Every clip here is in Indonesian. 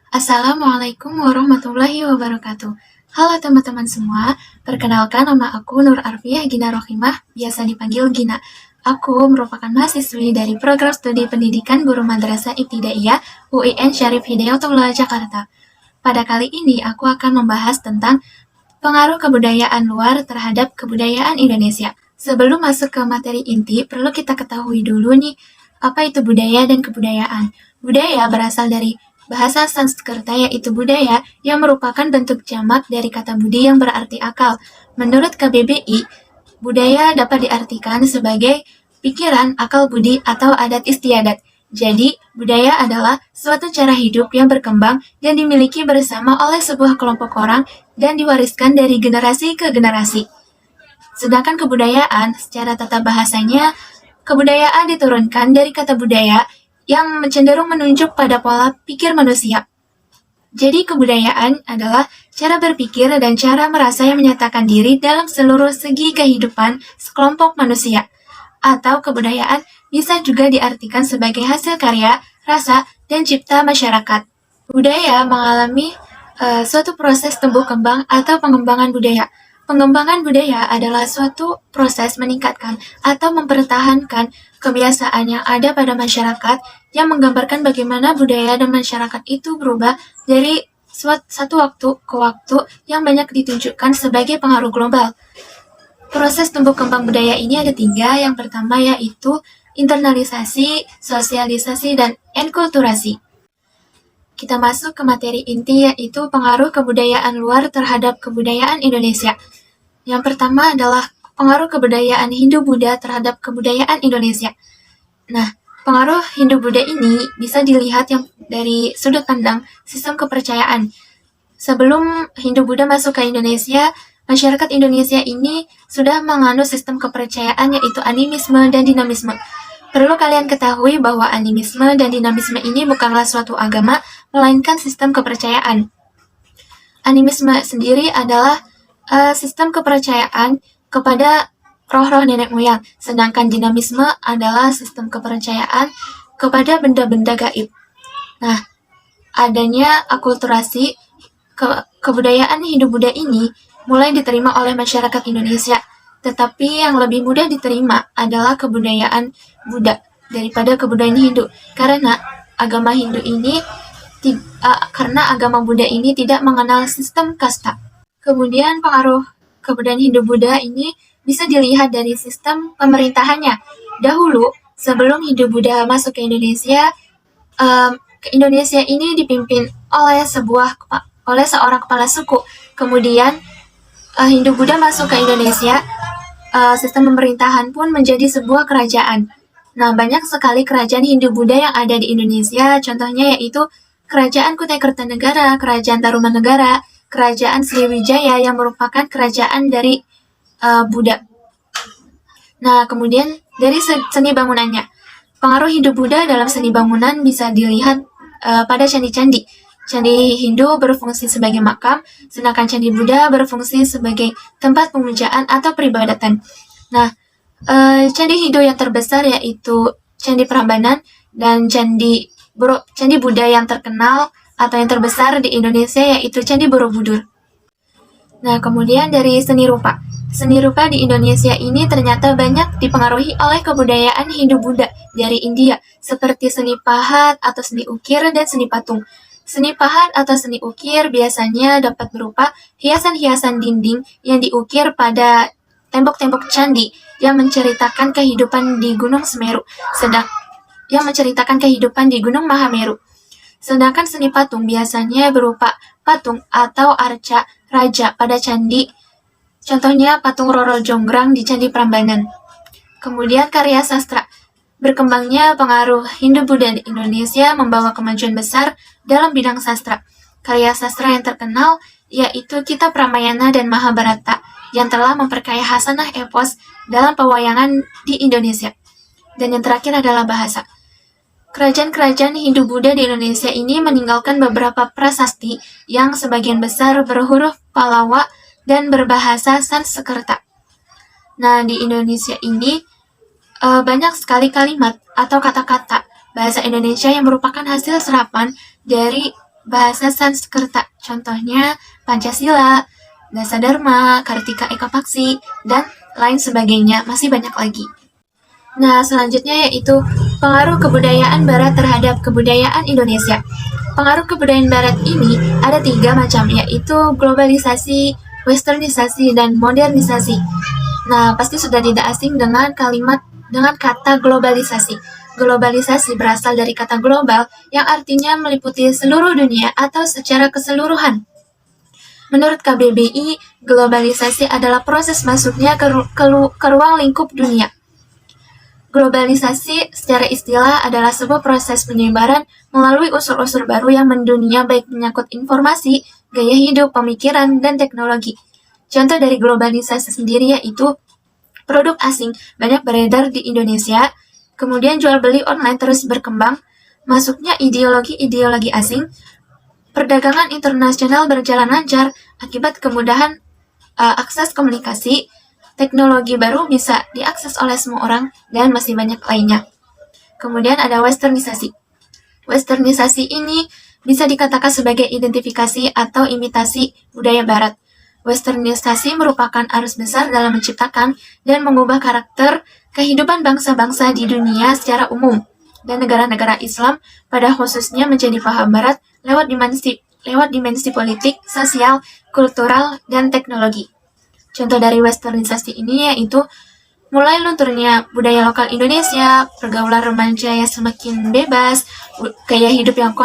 Assalamualaikum warahmatullahi wabarakatuh. Halo teman-teman semua, perkenalkan nama aku Nur Arfiah Gina Rohimah, biasa dipanggil Gina. Aku merupakan mahasiswi dari program studi pendidikan guru madrasah ibtidaiyah UIN Syarif Hidayatullah Jakarta. Pada kali ini aku akan membahas tentang pengaruh kebudayaan luar terhadap kebudayaan Indonesia. Sebelum masuk ke materi inti, perlu kita ketahui dulu nih, apa itu budaya dan kebudayaan. Budaya berasal dari bahasa Sanskerta yaitu budaya yang merupakan bentuk jamak dari kata budi yang berarti akal. Menurut KBBI, budaya dapat diartikan sebagai pikiran, akal budi, atau adat istiadat. Jadi, budaya adalah suatu cara hidup yang berkembang dan dimiliki bersama oleh sebuah kelompok orang dan diwariskan dari generasi ke generasi. Sedangkan kebudayaan, secara tata bahasanya, kebudayaan diturunkan dari kata budaya yang cenderung menunjuk pada pola pikir manusia. Jadi kebudayaan adalah cara berpikir dan cara merasa yang menyatakan diri dalam seluruh segi kehidupan sekelompok manusia. Atau kebudayaan bisa juga diartikan sebagai hasil karya, rasa, dan cipta masyarakat. Budaya mengalami suatu proses tumbuh kembang atau pengembangan budaya. Pengembangan budaya adalah suatu proses meningkatkan atau mempertahankan kebiasaan yang ada pada masyarakat yang menggambarkan bagaimana budaya dan masyarakat itu berubah dari satu waktu ke waktu yang banyak ditunjukkan sebagai pengaruh global. Proses tumbuh kembang budaya ini ada 3. Yang pertama yaitu internalisasi, sosialisasi, dan enkulturasi. Kita masuk ke materi inti yaitu pengaruh kebudayaan luar terhadap kebudayaan Indonesia. Yang pertama adalah pengaruh kebudayaan Hindu-Buddha terhadap kebudayaan Indonesia. Nah, pengaruh Hindu-Buddha ini bisa dilihat yang dari sudut pandang sistem kepercayaan. Sebelum Hindu-Buddha masuk ke Indonesia, masyarakat Indonesia ini sudah menganut sistem kepercayaan yaitu animisme dan dinamisme. Perlu kalian ketahui bahwa animisme dan dinamisme ini bukanlah suatu agama, melainkan sistem kepercayaan. Animisme sendiri adalah sistem kepercayaan kepada roh-roh nenek moyang, sedangkan dinamisme adalah sistem kepercayaan kepada benda-benda gaib. Nah, adanya akulturasi kebudayaan Hindu-Buddha ini mulai diterima oleh masyarakat Indonesia, tetapi yang lebih mudah diterima adalah kebudayaan Buddha daripada kebudayaan Hindu, karena agama Buddha ini tidak mengenal sistem kasta. Kemudian pengaruh kebudayaan Hindu-Buddha ini bisa dilihat dari sistem pemerintahannya. Dahulu, sebelum Hindu-Buddha masuk ke Indonesia ini dipimpin oleh seorang kepala suku. Kemudian Hindu-Buddha masuk ke Indonesia, sistem pemerintahan pun menjadi sebuah kerajaan. Nah, banyak sekali kerajaan Hindu-Buddha yang ada di Indonesia, contohnya yaitu Kerajaan Kutai Kertanegara, Kerajaan Tarumanegara, Kerajaan Sriwijaya yang merupakan kerajaan dari Buddha. Nah, kemudian dari seni bangunannya. Pengaruh Hindu-Buddha dalam seni bangunan bisa dilihat pada candi-candi. Candi Hindu berfungsi sebagai makam, sedangkan Candi Buddha berfungsi sebagai tempat pemujaan atau peribadatan. Nah, Candi Hindu yang terbesar yaitu Candi Prambanan dan Candi Buddha yang terkenal atau yang terbesar di Indonesia yaitu Candi Borobudur. Nah, kemudian dari seni rupa. Seni rupa di Indonesia ini ternyata banyak dipengaruhi oleh kebudayaan Hindu-Buddha dari India, seperti seni pahat atau seni ukir dan seni patung. Seni pahat atau seni ukir biasanya dapat berupa hiasan-hiasan dinding yang diukir pada tembok-tembok candi yang menceritakan kehidupan di Gunung Mahameru. Sedangkan seni patung biasanya berupa patung atau arca raja pada candi, contohnya patung Roro Jonggrang di Candi Prambanan. Kemudian karya sastra. Berkembangnya pengaruh Hindu-Buddha di Indonesia membawa kemajuan besar dalam bidang sastra. Karya sastra yang terkenal yaitu Kitab Ramayana dan Mahabharata yang telah memperkaya hasanah epos dalam pewayangan di Indonesia. Dan yang terakhir adalah bahasa. Kerajaan-kerajaan Hindu-Buddha di Indonesia ini meninggalkan beberapa prasasti yang sebagian besar berhuruf Pallawa dan berbahasa Sanskerta. Nah, di Indonesia ini banyak sekali kalimat atau kata-kata bahasa Indonesia yang merupakan hasil serapan dari bahasa Sanskerta. Contohnya Pancasila, Dasadharma, Kartika Ekapaksi, dan lain sebagainya. Masih banyak lagi. Nah, selanjutnya yaitu pengaruh kebudayaan Barat terhadap kebudayaan Indonesia. Pengaruh kebudayaan Barat ini ada 3 macam, yaitu globalisasi, westernisasi, dan modernisasi. Nah, pasti sudah tidak asing dengan kata globalisasi. Globalisasi berasal dari kata global yang artinya meliputi seluruh dunia atau secara keseluruhan. Menurut KBBI, globalisasi adalah proses masuknya ke ruang lingkup dunia. Globalisasi secara istilah adalah sebuah proses penyebaran melalui unsur-unsur baru yang mendunia baik menyangkut informasi, gaya hidup, pemikiran, dan teknologi. Contoh dari globalisasi sendiri yaitu produk asing banyak beredar di Indonesia, kemudian jual beli online terus berkembang, masuknya ideologi-ideologi asing, perdagangan internasional berjalan lancar akibat kemudahan akses komunikasi, teknologi baru bisa diakses oleh semua orang, dan masih banyak lainnya. Kemudian ada westernisasi. Westernisasi ini bisa dikatakan sebagai identifikasi atau imitasi budaya barat. Westernisasi merupakan arus besar dalam menciptakan dan mengubah karakter kehidupan bangsa-bangsa di dunia secara umum, dan negara-negara Islam pada khususnya menjadi paham barat lewat dimensi politik, sosial, kultural, dan teknologi. Contoh dari westernisasi ini yaitu mulai lunturnya budaya lokal Indonesia, pergaulan remaja yang semakin bebas, gaya hidup yang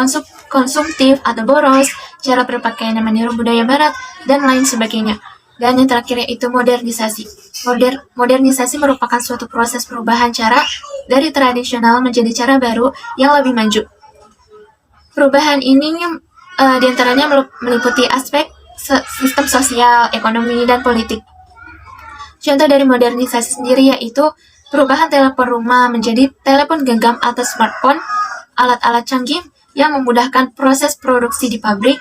konsumtif atau boros, cara berpakaian yang meniru budaya barat, dan lain sebagainya. Dan yang terakhir yaitu modernisasi. Modernisasi merupakan suatu proses perubahan cara dari tradisional menjadi cara baru yang lebih maju. Perubahan ini diantaranya meliputi aspek sistem sosial, ekonomi, dan politik. Contoh dari modernisasi sendiri yaitu perubahan telepon rumah menjadi telepon genggam atau smartphone, alat-alat canggih yang memudahkan proses produksi di pabrik,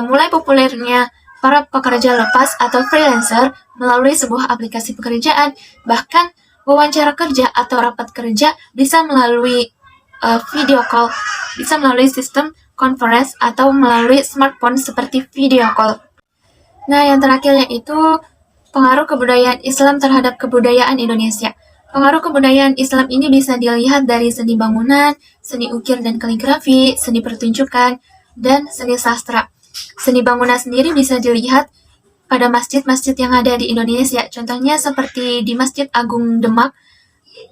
mulai populernya para pekerja lepas atau freelancer melalui sebuah aplikasi pekerjaan, bahkan wawancara kerja atau rapat kerja bisa melalui video call, bisa melalui sistem conference atau melalui smartphone seperti video call. Nah, yang terakhir yaitu pengaruh kebudayaan Islam terhadap kebudayaan Indonesia. Pengaruh kebudayaan Islam ini bisa dilihat dari seni bangunan, seni ukir dan kaligrafi, seni pertunjukan, dan seni sastra. Seni bangunan sendiri bisa dilihat pada masjid-masjid yang ada di Indonesia. Contohnya seperti di Masjid Agung Demak,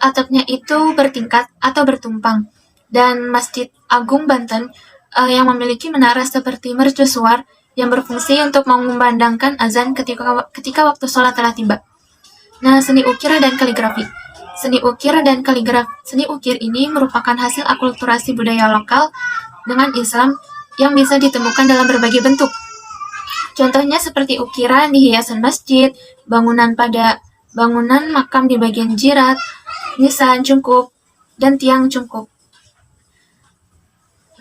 atapnya itu bertingkat atau bertumpang. Dan Masjid Agung Banten yang memiliki menara seperti mercusuar yang berfungsi untuk mengumandangkan azan ketika waktu sholat telah tiba. Nah, seni ukir dan kaligrafi. Seni ukir ini merupakan hasil akulturasi budaya lokal dengan Islam yang bisa ditemukan dalam berbagai bentuk. Contohnya seperti ukiran di hiasan masjid, bangunan makam di bagian jirat, nisan, cungkup, dan tiang cungkup.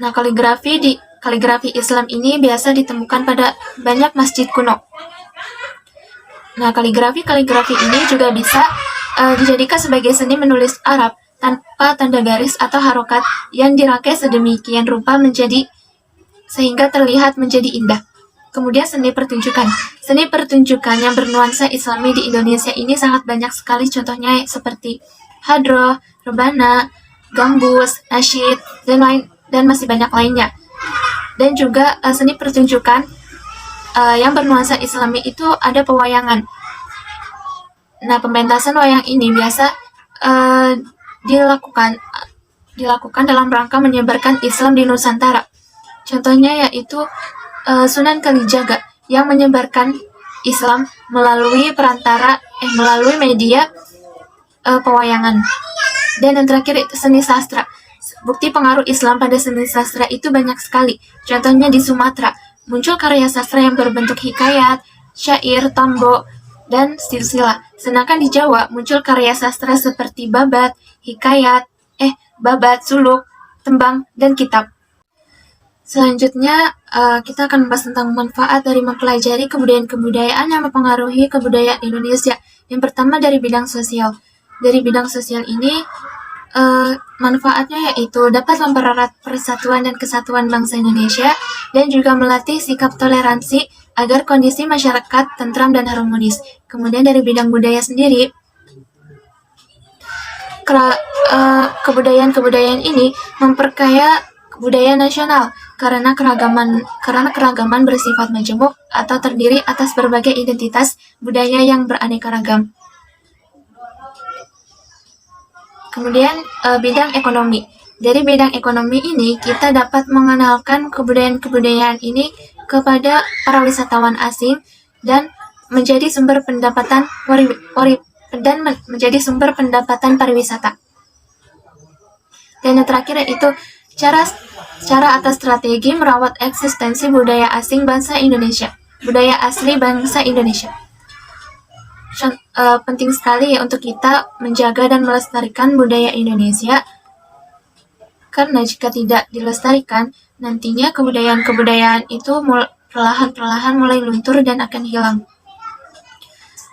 Nah, kaligrafi Islam ini biasa ditemukan pada banyak masjid kuno. Nah, kaligrafi ini juga bisa dijadikan sebagai seni menulis Arab tanpa tanda garis atau harokat yang dirangkai sedemikian rupa sehingga terlihat menjadi indah. Kemudian seni pertunjukan. Seni pertunjukan yang bernuansa Islami di Indonesia ini sangat banyak sekali, contohnya seperti hadroh, rebana, gambus, nasyid, dan masih banyak lainnya. Dan juga seni pertunjukan yang bernuansa Islami itu ada pewayangan. Nah, pementasan wayang ini biasa dilakukan dalam rangka menyebarkan Islam di Nusantara. Contohnya yaitu Sunan Kalijaga yang menyebarkan Islam melalui media pewayangan. Dan yang terakhir itu seni sastra. Bukti pengaruh Islam pada seni sastra itu banyak sekali. Contohnya di Sumatera, muncul karya sastra yang berbentuk hikayat, syair, tambo, dan silsilah. Sedangkan di Jawa muncul karya sastra seperti babat, suluk, tembang, dan kitab. Selanjutnya, kita akan membahas tentang manfaat dari mempelajari kebudayaan-kebudayaan yang mempengaruhi kebudayaan Indonesia. Yang pertama dari bidang sosial. Dari bidang sosial ini, Manfaatnya yaitu dapat mempererat persatuan dan kesatuan bangsa Indonesia dan juga melatih sikap toleransi agar kondisi masyarakat tentram dan harmonis. Kemudian dari bidang budaya sendiri, kebudayaan-kebudayaan ini memperkaya budaya nasional karena keragaman bersifat majemuk atau terdiri atas berbagai identitas budaya yang beraneka ragam. Kemudian bidang ekonomi. Dari bidang ekonomi ini kita dapat mengenalkan kebudayaan-kebudayaan ini kepada para wisatawan asing dan menjadi sumber pendapatan pariwisata. Dan yang terakhir yaitu cara atau strategi merawat eksistensi budaya asli bangsa Indonesia. Penting sekali ya untuk kita menjaga dan melestarikan budaya Indonesia, karena jika tidak dilestarikan, nantinya kebudayaan-kebudayaan itu perlahan-perlahan mulai luntur dan akan hilang.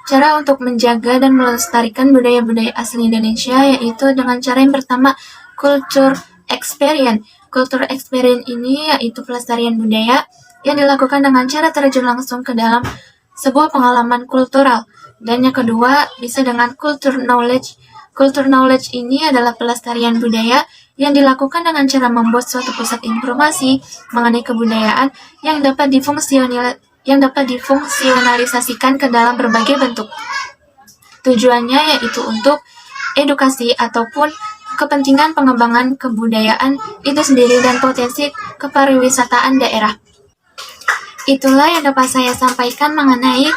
Cara untuk menjaga dan melestarikan budaya-budaya asli Indonesia yaitu dengan cara yang pertama, culture experience. Culture experience ini yaitu pelestarian budaya yang dilakukan dengan cara terjun langsung ke dalam sebuah pengalaman kultural. Dan yang kedua, bisa dengan culture knowledge. Culture knowledge ini adalah pelestarian budaya yang dilakukan dengan cara membuat suatu pusat informasi mengenai kebudayaan yang dapat difungsionalisasikan ke dalam berbagai bentuk. Tujuannya yaitu untuk edukasi ataupun kepentingan pengembangan kebudayaan itu sendiri dan potensi kepariwisataan daerah. Itulah yang dapat saya sampaikan mengenai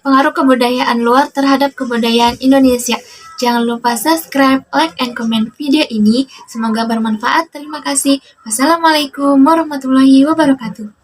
pengaruh kebudayaan luar terhadap kebudayaan Indonesia. Jangan lupa subscribe, like, and comment video ini. Semoga bermanfaat. Terima kasih. Wassalamualaikum warahmatullahi wabarakatuh.